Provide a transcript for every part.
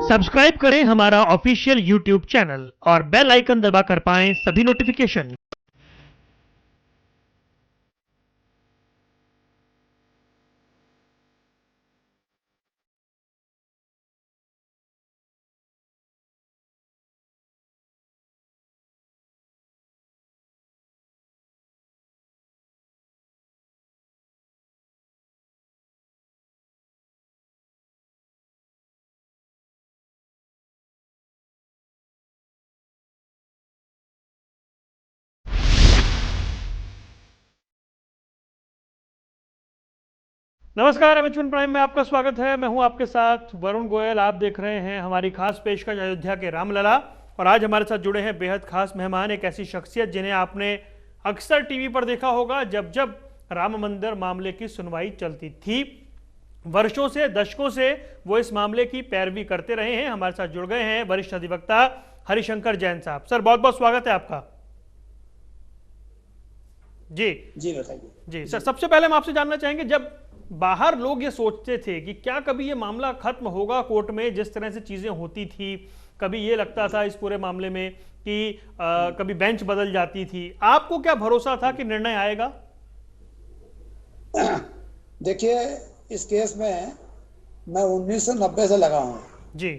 Subscribe करें हमारा official YouTube channel और बेल आइकन दबाकर पाएं सभी नोटिफिकेशन। नमस्कार, एमएच1 प्राइम में आपका स्वागत है। मैं हूं आपके साथ वरुण गोयल। आप देख रहे हैं हमारी खास पेशकश अयोध्या के रामलला। और आज हमारे साथ जुड़े हैं बेहद खास मेहमान, एक ऐसी शख्सियत जिन्हें आपने अक्सर टीवी पर देखा होगा जब जब राम मंदिर मामले की सुनवाई चलती थी। वर्षों से, दशकों से वो इस मामले की पैरवी करते रहे हैं। हमारे साथ जुड़ गए हैं वरिष्ठ अधिवक्ता हरिशंकर जैन साहब। सर, बहुत बहुत स्वागत है आपका। जी जी बताइए। जी सर, सबसे पहले हम आपसे जानना चाहेंगे, जब बाहर लोग ये सोचते थे कि क्या कभी ये मामला खत्म होगा कोर्ट में, जिस तरह से चीजें होती थी, कभी ये लगता था इस पूरे मामले में कि कभी बेंच बदल जाती थी, आपको क्या भरोसा था कि निर्णय आएगा? देखिए, इस केस में मैं 1990 से लगा हूँ जी।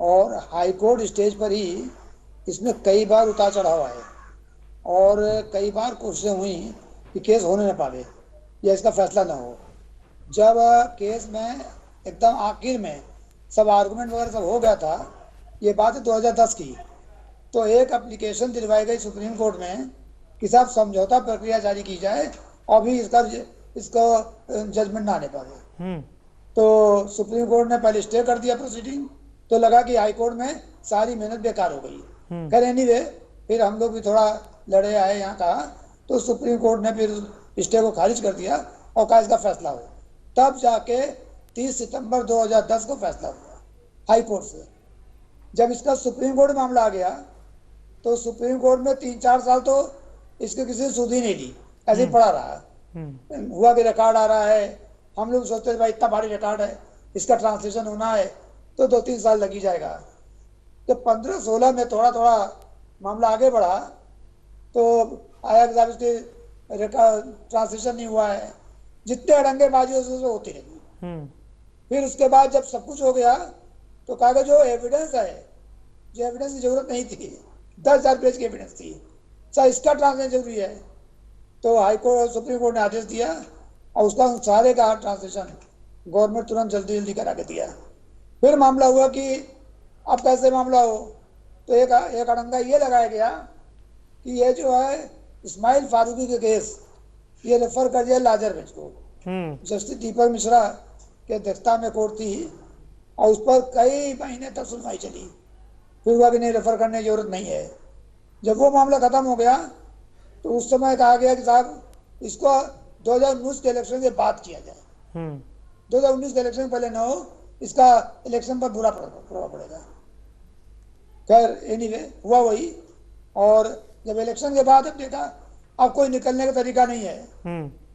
और हाई कोर्ट स्टेज पर ही इसमें कई बार उतार चढ़ाव आए और कई बार कोशिशें हुई कि केस होने न पावे या इसका फैसला ना हो। जब केस में एकदम आखिर में सब आर्गुमेंट वगैरह सब हो गया था, ये बात है 2010 की, तो एक एप्लीकेशन दिलवाई गई सुप्रीम कोर्ट में कि साहब समझौता प्रक्रिया जारी की जाए और भी इसका जजमेंट ना आने पाए। तो सुप्रीम कोर्ट ने पहले स्टे कर दिया प्रोसीडिंग, तो लगा कि हाई कोर्ट में सारी मेहनत बेकार हो गई। खैर एनीवे, फिर हम लोग भी थोड़ा लड़े आए यहाँ कहा, तो सुप्रीम कोर्ट ने फिर स्टे को खारिज कर दिया और कहा इसका फैसला हो। तब जाके 30 सितंबर 2010 को फैसला हुआ हाई कोर्ट से। जब इसका सुप्रीम कोर्ट मामला आ गया तो सुप्रीम कोर्ट में 3-4 साल तो इसके किसी ने सुध ही नहीं ली, ऐसे ही पड़ा रहा। हुआ कि रिकॉर्ड आ रहा है, हम लोग सोचते थे भाई इतना भारी रिकॉर्ड है, इसका ट्रांसलेशन होना है तो 2-3 साल लग ही जाएगा। तो 15-16 में थोड़ा थोड़ा मामला आगे बढ़ा तो आया कि साहब इसके ट्रांसलेशन नहीं हुआ है। जितने अड़ंगेबाजी होती रही। फिर उसके बाद जब सब कुछ हो गया तो कहा कि जो एविडेंस है, जो एविडेंस की जरूरत नहीं थी, 10,000 पेज की एविडेंस थी, सर इसका ट्रांसलेशन जरूरी है। तो हाई कोर्ट, सुप्रीम कोर्ट ने आदेश दिया और उसका सारे का ट्रांसलेशन गवर्नमेंट तुरंत जल्दी जल्दी करा के दिया। फिर मामला हुआ कि अब कैसे मामला हो, तो एक अड़ंगा ये लगाया गया कि ये जो है इस्माइल फारूकी के केस ये रेफर कर दिया लाजर बेंच को। जस्टिस दीपक मिश्रा के अध्यक्षता में कोर्ट थी और उस पर कई महीने तक सुनवाई चली। फिर हुआ कि नहीं, रेफर करने की जरूरत नहीं है। जब वो मामला खत्म हो गया तो उस समय कहा गया कि साहब इसको 2019 के इलेक्शन के बाद किया जाए। 2019 के इलेक्शन पहले ना हो, इसका इलेक्शन पर बुरा प्रभाव पड़ेगा। खैर एनीवे हुआ वही। और जब इलेक्शन के बाद अब देखा अब कोई निकलने का तरीका नहीं है,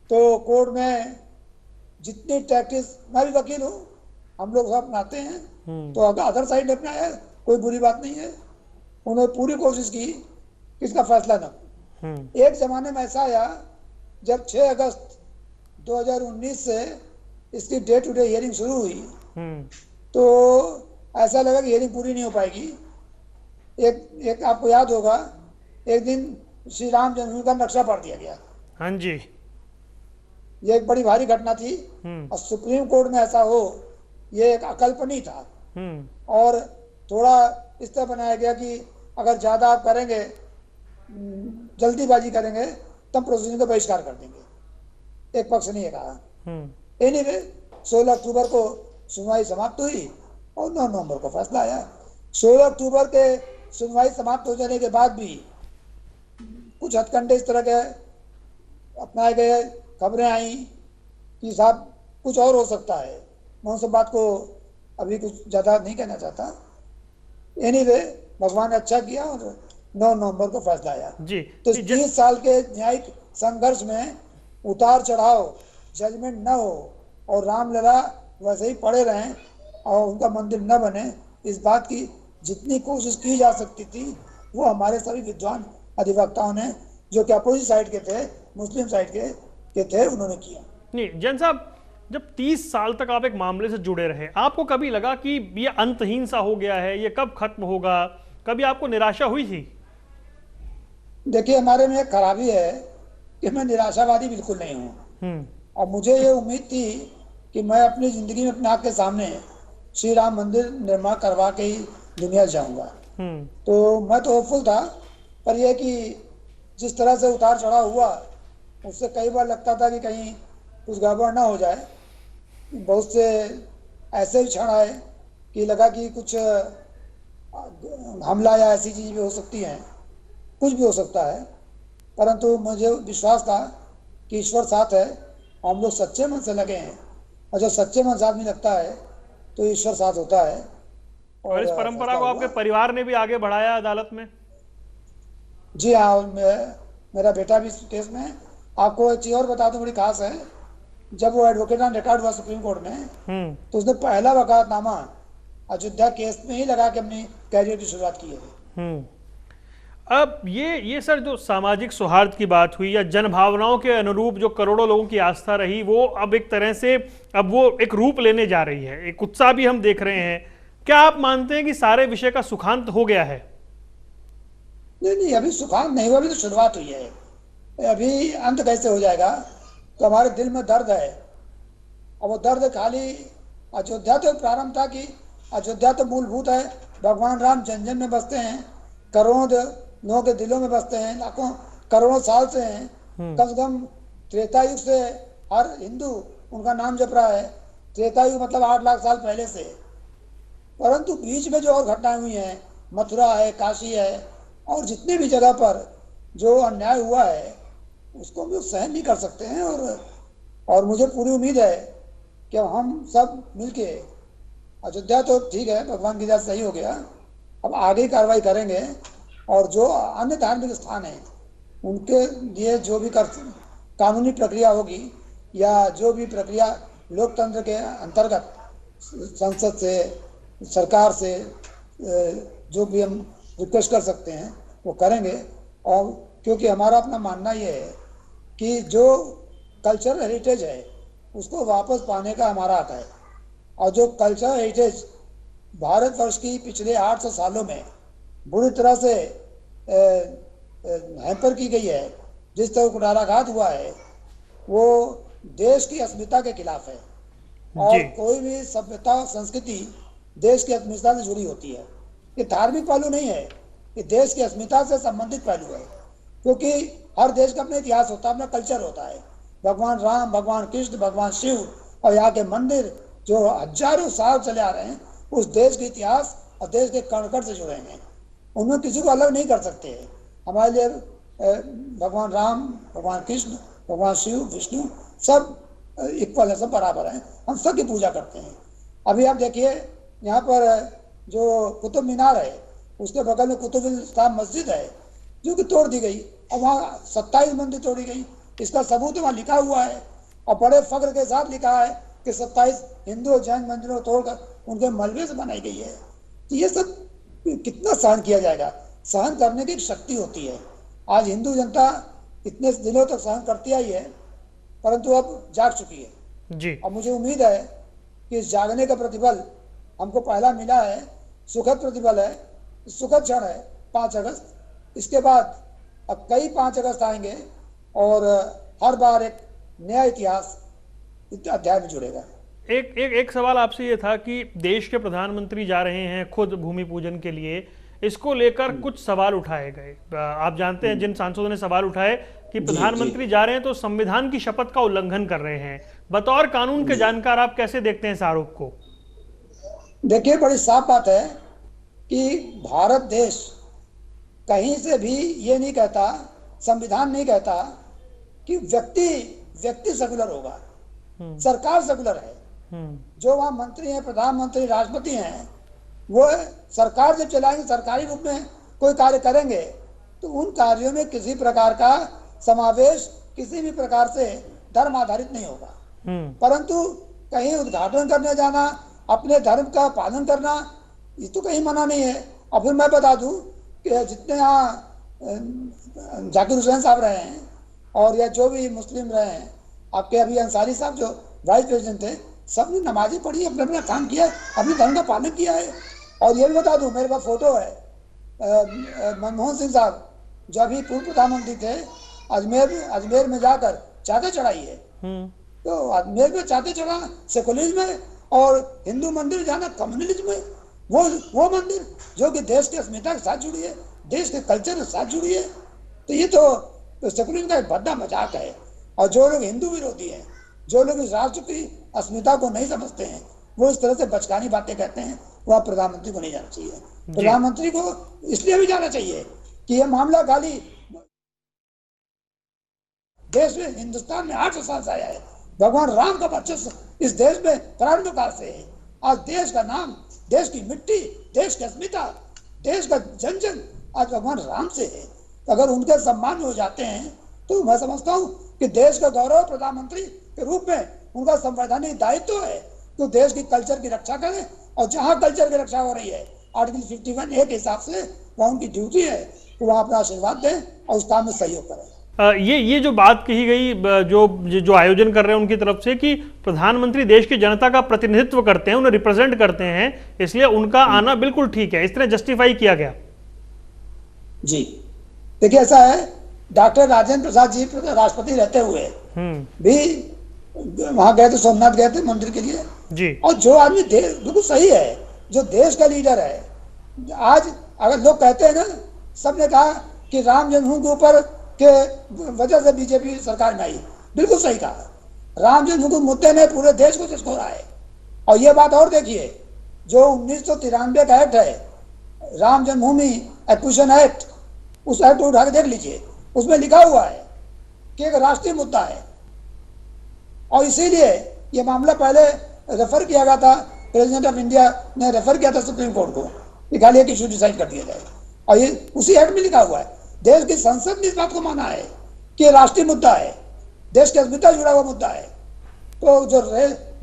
तो कोर्ट में जितनी टैक्टिस, मैं भी वकील हूँ, हम लोग सब अपनाते हैं, तो अदर साइड ने अपनाया, कोई बुरी बात नहीं है। उन्होंने पूरी कोशिश की कि इसका फैसला ना हो। एक जमाने में ऐसा आया जब 6 अगस्त 2019 से इसकी डे टू डे हियरिंग शुरू हुई, तो ऐसा लगा कि हियरिंग पूरी नहीं हो पाएगी। एक आपको याद होगा, एक दिन श्री राम जन्मभूमि का नक्शा पाड़ दिया गया। हाँ जी। ये एक बड़ी भारी घटना थी और सुप्रीम कोर्ट में ऐसा हो ये एक अकल्पनीय था। और थोड़ा इस तरह बनाया गया कि अगर ज्यादा आप करेंगे, जल्दीबाजी करेंगे, तब प्रोसीजर का बहिष्कार कर देंगे। एक पक्ष ने ये कहा। एनीवे 16 अक्टूबर को सुनवाई समाप्त हुई और 9 नवंबर को फैसला आया। 16 अक्टूबर के सुनवाई समाप्त हो जाने के बाद भी कुछ हथकंडे इस तरह के अपनाए गए, खबरें आई कि साहब कुछ और हो सकता है। मैं उन सब बात को अभी कुछ ज़्यादा नहीं कहना चाहता। एनीवे, भगवान ने अच्छा किया और 9 नवंबर को फैसला आया जी। तो 30 साल के न्यायिक संघर्ष में उतार चढ़ाव, जजमेंट न हो और रामलला वैसे ही पड़े रहें और उनका मंदिर न बने, इस बात की जितनी कोशिश की जा सकती थी वो हमारे सभी विद्वान अधिवक्ताओं ने, जो कि अपोजिट साइड के थे, मुस्लिम साइड के थे, उन्होंने किया। नहीं जैन साहब, जब 30 साल तक आप एक मामले से जुड़े रहे, आपको कभी लगा कि ये अंतहीन सा हो गया है, ये कब खत्म होगा? कभी आपको निराशा हुई थी? देखिए, हमारे में एक खराबी है कि मैं निराशावादी बिल्कुल नहीं हूँ, और मुझे ये उम्मीद थी कि मैं अपनी जिंदगी में अपने आपके सामने श्री राम मंदिर निर्माण करवा के ही दुनिया जाऊंगा। तो मैं तो होपफुल था, पर यह कि जिस तरह से उतार चढ़ाव हुआ उससे कई बार लगता था कि कहीं कुछ गड़बड़ ना हो जाए। बहुत से ऐसे क्षण आए कि लगा कि कुछ हमला या ऐसी चीज भी हो सकती है, कुछ भी हो सकता है, परंतु मुझे विश्वास था कि ईश्वर साथ है, हम लोग सच्चे मन से लगे हैं, और जब सच्चे मन साथ में लगता है तो ईश्वर साथ होता है। और इस परंपरा को आपके परिवार ने भी आगे बढ़ाया अदालत में? जी हाँ, मेरा बेटा भी इस केस में। आपको एक चीज और बता दूं, बड़ी खास है। जब वो एडवोकेट ऑन रिकॉर्ड हुआ सुप्रीम कोर्ट में, तो उसने पहला वकालतनामा अयोध्या केस में ही लगा के अपनी कैरियर की शुरुआत की है। अब ये सर, जो सामाजिक सौहार्द की बात हुई या जन भावनाओं के अनुरूप जो करोड़ों लोगों की आस्था रही, वो अब एक तरह से अब वो एक रूप लेने जा रही है, एक उत्साह भी हम देख रहे हैं। क्या आप मानते हैं कि सारे विषय का सुखांत हो गया है? नहीं, अभी सुखांत नहीं हुआ, अभी तो शुरुआत हुई है। अभी अंत कैसे हो जाएगा? तो हमारे दिल में दर्द है, और वो दर्द खाली अयोध्या तो प्रारंभ था कि अयोध्या तो मूलभूत है, भगवान राम जन जन में बसते हैं, करोड़ों लोगों के दिलों में बसते हैं, लाखों करोड़ों साल से हैं। कम से कम त्रेता युग से हर हिंदू उनका नाम जप रहा है। त्रेता युग मतलब 8 लाख साल पहले से। परंतु बीच में जो और घटनाएं हुई हैं, मथुरा है, काशी है, और जितनी भी जगह पर जो अन्याय हुआ है उसको हम लोग सहन नहीं कर सकते हैं। और मुझे पूरी उम्मीद है कि हम सब मिलके, अयोध्या तो ठीक है, भगवान की दया से सही हो गया, अब आगे कार्रवाई करेंगे, और जो अन्य धार्मिक स्थान हैं उनके लिए जो भी कानूनी प्रक्रिया होगी, या जो भी प्रक्रिया लोकतंत्र के अंतर्गत संसद से, सरकार से जो भी हम रिक्वेस्ट कर सकते हैं वो करेंगे। और क्योंकि हमारा अपना मानना ये है कि जो कल्चरल हेरिटेज है उसको वापस पाने का हमारा हक है, और जो कल्चरल हेरिटेज भारतवर्ष की पिछले 800 सालों में बुरी तरह से हैम्पर की गई है, जिस तरह कुठाराघात हुआ है, वो देश की अस्मिता के खिलाफ है। और कोई भी सभ्यता संस्कृति देश की अस्मिता से जुड़ी होती है। ये धार्मिक पहलू नहीं है, ये देश की अस्मिता से संबंधित पहलू है, क्योंकि हर देश का अपना इतिहास होता है, अपना कल्चर होता है। भगवान राम, भगवान कृष्ण, भगवान शिव और यहाँ के मंदिर जो हजारों साल चले आ रहे हैं, उस देश के इतिहास और देश के कण कण से जुड़े हैं, उनमें किसी को अलग नहीं कर सकते हैं। हमारे लिए भगवान राम, भगवान कृष्ण, भगवान शिव, विष्णु सब इक्वल है, सब बराबर हैं, हम सबकी पूजा करते हैं। अभी आप देखिए, यहाँ पर जो कुतुब मीनार है उसके बगल में कुतुब इस्लाम मस्जिद है जो कि तोड़ दी गई, और वहाँ 27 मंदिर तोड़ी गई। इसका सबूत वहाँ लिखा हुआ है, और बड़े फख्र के साथ लिखा है कि 27 हिंदू जैन मंदिरों तोड़कर उनके मलबे से बनाई गई है। तो ये सब कितना सहन किया जाएगा? सहन करने की एक शक्ति होती है। आज हिंदू जनता इतने दिनों तक सहन करती आई है, परंतु अब जाग चुकी है जी। और मुझे उम्मीद है कि इस जागने का प्रतिफल हमको पहला मिला है, सुखद प्रतिफल है, सुखद क्षण है 5 अगस्त। इसके बाद अब कई 5 अगस्त आएंगे, और हर बार एक नया इतिहास अध्याय में जुड़ेगा। एक सवाल आपसे ये था कि देश के प्रधानमंत्री जा रहे हैं खुद भूमि पूजन के लिए, इसको लेकर कुछ सवाल उठाए गए। आप जानते हैं जिन सांसदों ने सवाल उठाए कि प्रधानमंत्री जा रहे हैं तो संविधान की शपथ का उल्लंघन कर रहे हैं। बतौर कानून के जानकार आप कैसे देखते हैं इस आरोप को? देखिए, बड़ी साफ बात है कि भारत देश कहीं से भी ये नहीं कहता, संविधान नहीं कहता कि व्यक्ति सेकुलर होगा, सरकार सेकुलर है। जो वहां मंत्री हैं, प्रधानमंत्री, राष्ट्रपति हैं, वो सरकार जब चलाएंगे, सरकारी रूप में कोई कार्य करेंगे, तो उन कार्यों में किसी प्रकार का समावेश किसी भी प्रकार से धर्म आधारित नहीं होगा। परंतु कहीं उद्घाटन करने जाना, अपने धर्म का पालन करना, ये तो कहीं मना नहीं है। और फिर मैं बता दूं कि जितने यहाँ जाकिर हुसैन साहब रहे हैं और या जो भी मुस्लिम रहे हैं, आपके अभी अंसारी साहब जो वाइस प्रेसिडेंट थे, सबने नमाजें पढ़ी, अपने अपना काम किया, अपने धर्म का पालन किया है। और ये भी बता दूं, मेरे पास फोटो है, मनमोहन सिंह साहब जो अभी पूर्व प्रधानमंत्री थे, अजमेर में जाकर चादर चढ़ाई है। तो अजमेर में चादर चढ़ाना सेकुलरिज्म है और हिंदू मंदिर जाना कम्युनलिज्म है। वो मंदिर जो कि देश की अस्मिता के साथ जुड़ी है, देश के कल्चर के साथ जुड़ी है। तो ये तो सेकुलरिज्म का एक भद्दा मजाक है। और जो लोग हिंदू विरोधी हैं, जो लोग इस राष्ट्र की अस्मिता को नहीं समझते हैं, वो इस तरह से बचकानी बातें कहते हैं, वह प्रधानमंत्री को नहीं जाना चाहिए। प्रधानमंत्री को इसलिए भी जाना चाहिए कि यह मामला खाली देश में, हिंदुस्तान में 800 साल से आया है। भगवान राम का वर्चस्व इस देश में प्रारंभ काल से है। आज देश का नाम, देश की मिट्टी, देश की अस्मिता, देश का जन जन आज भगवान राम से है। तो अगर उनके सम्मान में हो जाते हैं तो मैं समझता हूँ कि देश का गौरव प्रधानमंत्री के रूप में उनका संवैधानिक दायित्व है तो देश की कल्चर की रक्षा करें। और जहाँ कल्चर की रक्षा हो रही है आर्टिकल 51A के हिसाब से वहाँ उनकी ड्यूटी है कि वहाँ अपना आशीर्वाद दें और उस काम में सहयोग करें। ये जो बात कही गई, जो आयोजन कर रहे हैं उनकी तरफ से, कि प्रधानमंत्री देश की जनता का प्रतिनिधित्व करते हैं, उन्हें रिप्रेजेंट करते हैं, इसलिए उनका आना बिल्कुल ठीक है, इस तरह जस्टिफाई किया गया। जी देखिए, ऐसा है, डॉक्टर राजेंद्र प्रसाद जी राष्ट्रपति रहते हुए भी वहां गए थे, सोमनाथ गए थे मंदिर के लिए जी। और जो आदमी बिल्कुल सही है, जो देश का लीडर है, आज अगर लोग कहते हैं ना, सबने कहा कि राम जन्मभूमि के ऊपर के वजह से बीजेपी सरकार में आई, बिल्कुल सही कहा। राम जन्मभूमि मुद्दे ने पूरे देश को झकझोरा है। और ये बात और देखिए, जो 1993 का एक्ट है, राम जन्मभूमि एक्विजिशन एक्ट, उस एक्ट को उठा के देख लीजिए, उसमें लिखा हुआ है कि एक राष्ट्रीय मुद्दा है। और इसीलिए ये मामला पहले रेफर किया गया था, प्रेसिडेंट ऑफ इंडिया ने रेफर किया था सुप्रीम कोर्ट को कि खाली एक इशू डिसाइड कर दिया जाए। और ये उसी एक्ट में लिखा हुआ है। देश की संसद ने इस बात को माना है कि राष्ट्रीय मुद्दा है, देश की अस्मिता जुड़ा हुआ मुद्दा है। तो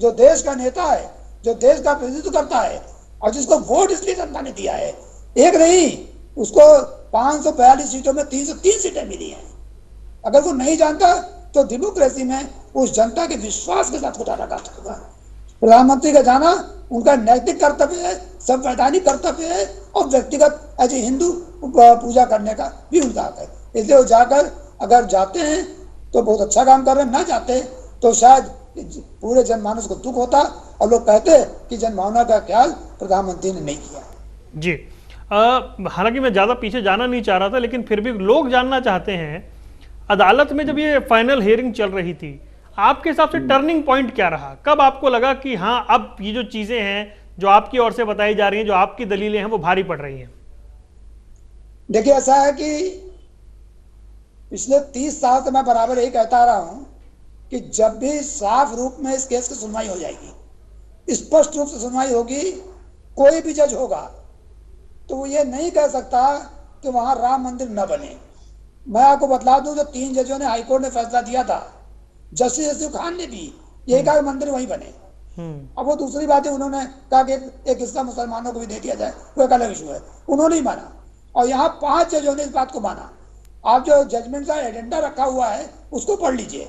जो देश का नेता है, जो देश का प्रतिनिधित्व करता है और जिसको वोट इसलिए जनता ने दिया है, एक नहीं, उसको 542 सीटों में 303 सीटें मिली हैं। अगर वो नहीं जानता तो डेमोक्रेसी में उस जनता के विश्वास के साथ कुठाराघात होगा। प्रधानमंत्री का जाना उनका नैतिक कर्तव्य है, संवैधानिक कर्तव्य है और व्यक्तिगत एज ए हिंदू पूजा करने का भी उनका हक है। इसलिए वो जाकर अगर जाते हैं तो बहुत अच्छा काम कर रहे हैं, ना जाते तो शायद पूरे जनमानस को दुख होता और लोग कहते कि जनभावना का ख्याल प्रधानमंत्री ने नहीं किया। जी, हालांकि मैं ज़्यादा पीछे जाना नहीं चाह रहा था, लेकिन फिर भी लोग जानना चाहते हैं, अदालत में जब ये फाइनल हियरिंग चल रही थी, आपके हिसाब से टर्निंग पॉइंट क्या रहा? कब आपको लगा कि हाँ, अब ये जो चीज़ें हैं जो आपकी ओर से बताई जा रही हैं, जो आपकी दलीलें हैं, वो भारी पड़ रही हैं? देखिए, ऐसा है कि पिछले 30 साल से मैं बराबर यही कहता आ रहा हूं कि जब भी साफ रूप में इस केस की सुनवाई हो जाएगी, स्पष्ट रूप से सुनवाई होगी, कोई भी जज होगा तो वो ये नहीं कह सकता कि वहां राम मंदिर न बने। मैं आपको बतला दूं, जो 3 जजों ने हाईकोर्ट ने फैसला दिया था, जस्टिस यूसुफ खान ने भी यही कहा मंदिर वहीं बने। अब वो दूसरी बात है, उन्होंने कहा कि एक हिस्सा मुसलमानों को भी दे दिया जाए, वो एक अलग इशू है, उन्होंने ही माना। और यहाँ 5 जजों ने इस बात को माना। आप जो जजमेंट का एजेंडा रखा हुआ है उसको पढ़ लीजिए,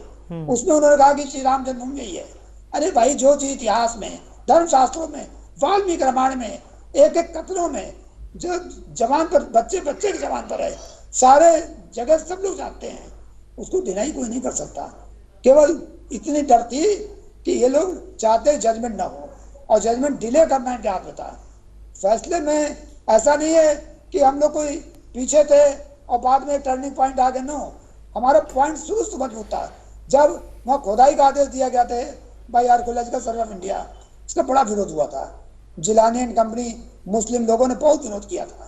उसमें उन्होंने कहा कि श्री राम जन्मभूमि यही है। अरे भाई, जो चीज इतिहास में, धर्मशास्त्रों में, वाल्मीकि रामायण में, एक एक कथनों में जो जवान पर, बच्चे बच्चे की जवान पर है, सारे जगह सब लोग जानते हैं, उसको डिनाई कोई नहीं कर सकता। केवल इतनी डर थी कि ये लोग चाहते जजमेंट ना हो और जजमेंट डिले करना इनके हाथ में था। फैसले में ऐसा नहीं है कि हम लोग कोई पीछे थे और बाद में टर्निंग पॉइंट आ गए, नो, हमारा पॉइंट शुरू से मजबूत था। जब वहाँ खोदाई का आदेश दिया गया था by archaeological survey of India, इसका बड़ा विरोध हुआ था। जिलानी एंड कंपनी, मुस्लिम लोगों ने बहुत विरोध किया था,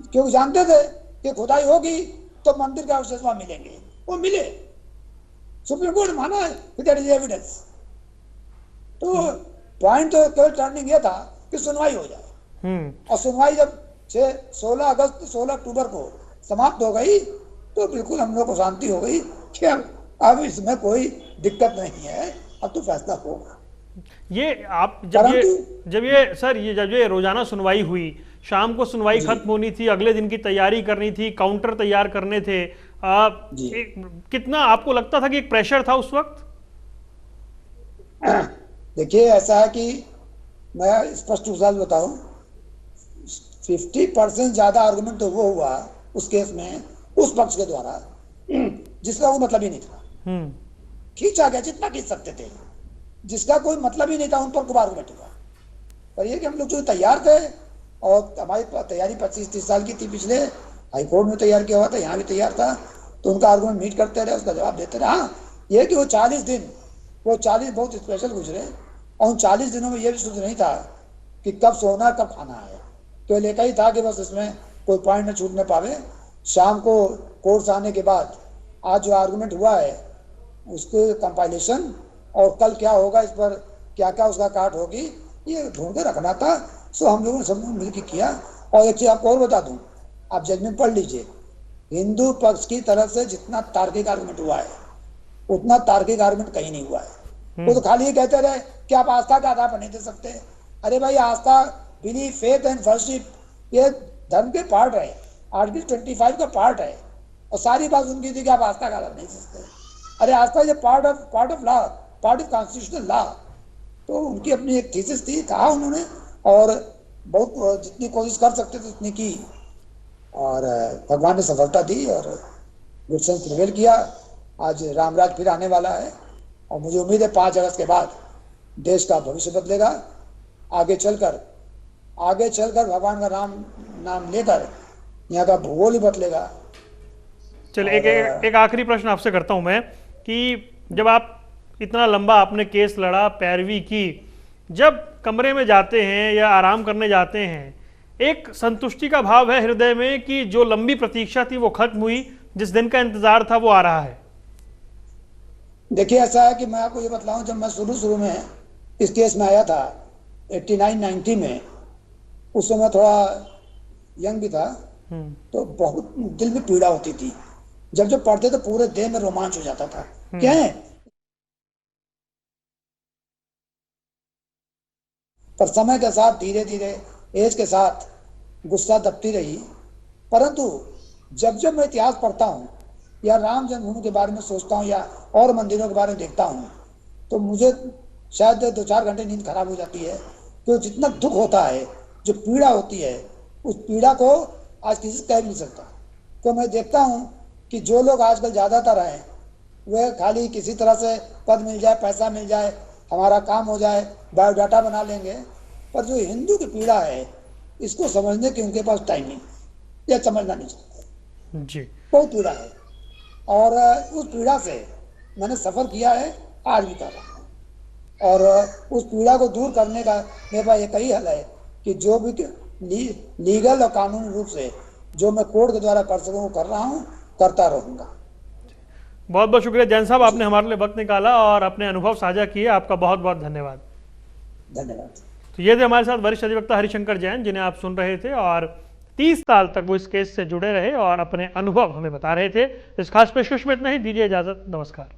क्योंकि जानते थे कि खुदाई होगी तो मंदिर के अवशेष वहां मिलेंगे। वो मिले, सुप्रीम कोर्ट ने माना है कि दैट इज एविडेंस। तो पॉइंट तो केवल टर्निंग ये था कि सुनवाई हो जाए। और सुनवाई जब 16 अक्टूबर को समाप्त हो गई तो बिल्कुल हम लोग को शांति हो गई कि अब इसमें कोई दिक्कत नहीं है, अब तो फैसला होगा। ये आप परंतु जब ये सर ये जब ये रोजाना सुनवाई हुई, शाम को सुनवाई जी खत्म होनी थी, अगले दिन की तैयारी करनी थी, काउंटर तैयार करने थे, जी कितना आपको लगता था कि एक प्रेशर था उस वक्त? देखिए, ऐसा है कि मैं स्पष्ट रूप से बताऊं, 50% ज्यादा आर्गुमेंट तो वो हुआ उस केस में उस पक्ष के द्वारा जिसका वो मतलब ही नहीं था। हम्म। खींचा गया जितना खींच सकते थे, जिसका कोई मतलब ही नहीं था, उन पर खूब आर्गुमेंट हुआ। पर ये कि हम लोग जो तैयार थे, और हमारी तैयारी 25-30 साल की थी, पिछले हाई कोर्ट में तैयार किया हुआ था, यहाँ भी तैयार था, तो उनका आर्गुमेंट मीट करते रहे, उसका जवाब देते रहे। हाँ, ये कि वो 40 दिन, वो 40 बहुत स्पेशल गुजरे, और उन 40 दिनों में ये भी शुद्ध नहीं था कि कब सोना कब खाना है। केवल एक ही था कि बस इसमें कोई पॉइंट न छूटने पावे। शाम को कोर्ट से आने के बाद आज जो आर्गुमेंट हुआ है उसके कंपाइलेशन, और कल क्या होगा, इस पर क्या क्या उसका काट होगी, ये ढूंढ के रखना था। सो हम लोगों ने सब मिलकर किया। और एक चीज आपको और बता दूं, आप जजमेंट पढ़ लीजिए, हिंदू पक्ष की तरफ से जितना तार्किक आर्गुमेंट हुआ है उतना तार्किक आर्गुमेंट कहीं नहीं हुआ है। वो तो खाली ये कहते रहे कि आप आस्था का आधार पर नहीं दे सकते। अरे भाई, आस्था, बिलीफ, फेथ एंड वर्शिप, ये धर्म के पार्ट है, आर्टिकल 25 का पार्ट है, और सारी बात उनकी थी कि आप आस्था का आधार नहीं दे सकते। अरे आस्था ये part of law, part of constitutional law. तो उनकी अपनी एक थीसिस थी, कहा उन्होंने, और बहुत जितनी कोशिश कर सकते थे उतनी की, और भगवान ने सफलता दी और गुड सेंस प्रिवेल किया। आज रामराज फिर आने वाला है, और मुझे उम्मीद है 5 अगस्त के बाद देश का भविष्य बदलेगा। आगे चलकर भगवान का नाम लेकर यहाँ का भूगोल ही बदलेगा। चलिए, एक आखिरी प्रश्न आपसे करता हूं मैं कि जब आप इतना लंबा आपने केस लड़ा, पैरवी की, जब कमरे में जाते हैं या आराम करने जाते हैं, एक संतुष्टि का भाव है हृदय में कि जो लंबी प्रतीक्षा थी वो खत्म हुई, जिस दिन का इंतजार था वो आ रहा है? देखिए, ऐसा है कि मैं आपको ये बतलाऊं, जब मैं शुरू में इस केस में आया था 89-90 में, उस समय थोड़ा यंग भी था, तो बहुत दिल में पीड़ा होती थी। जब पढ़ते तो पूरे देह में रोमांच हो जाता था। क्या है, पर समय के साथ धीरे धीरे, एज के साथ गुस्सा दबती रही। परंतु जब मैं इतिहास पढ़ता हूँ या राम जन्मभूमि के बारे में सोचता हूँ या और मंदिरों के बारे में देखता हूँ, तो मुझे शायद 2-4 घंटे नींद खराब हो जाती है। तो जितना दुख होता है, जो पीड़ा होती है, उस पीड़ा को आज किसी से कह भी नहीं सकता। तो मैं देखता हूँ कि जो लोग आजकल ज्यादातर हैं, वे खाली किसी तरह से पद मिल जाए, पैसा मिल जाए, हमारा काम हो जाए, बायोडाटा बना लेंगे। पर जो हिंदू की पीड़ा है, इसको समझने की उनके पास टाइम नहीं, या समझना नहीं चाहते जी। बहुत पीड़ा है, और उस पीड़ा से मैंने सफर किया है, आज भी कर रहा हूँ। और उस पीड़ा को दूर करने का मेरे पास एक ही हल है कि जो भी लीगल और कानूनी रूप से जो मैं कोर्ट के द्वारा कर सकूँ वो कर रहा हूँ, करता रहूंगा। बहुत बहुत शुक्रिया जैन साहब, आपने हमारे लिए वक्त निकाला और अपने अनुभव साझा किए। आपका बहुत बहुत धन्यवाद। धन्यवाद। तो ये थे हमारे साथ वरिष्ठ अधिवक्ता हरिशंकर जैन, जिन्हें आप सुन रहे थे, और 30 साल तक वो इस केस से जुड़े रहे और अपने अनुभव हमें बता रहे थे। इस खास पेशकश में इतना ही। दीजिए इजाजत। नमस्कार।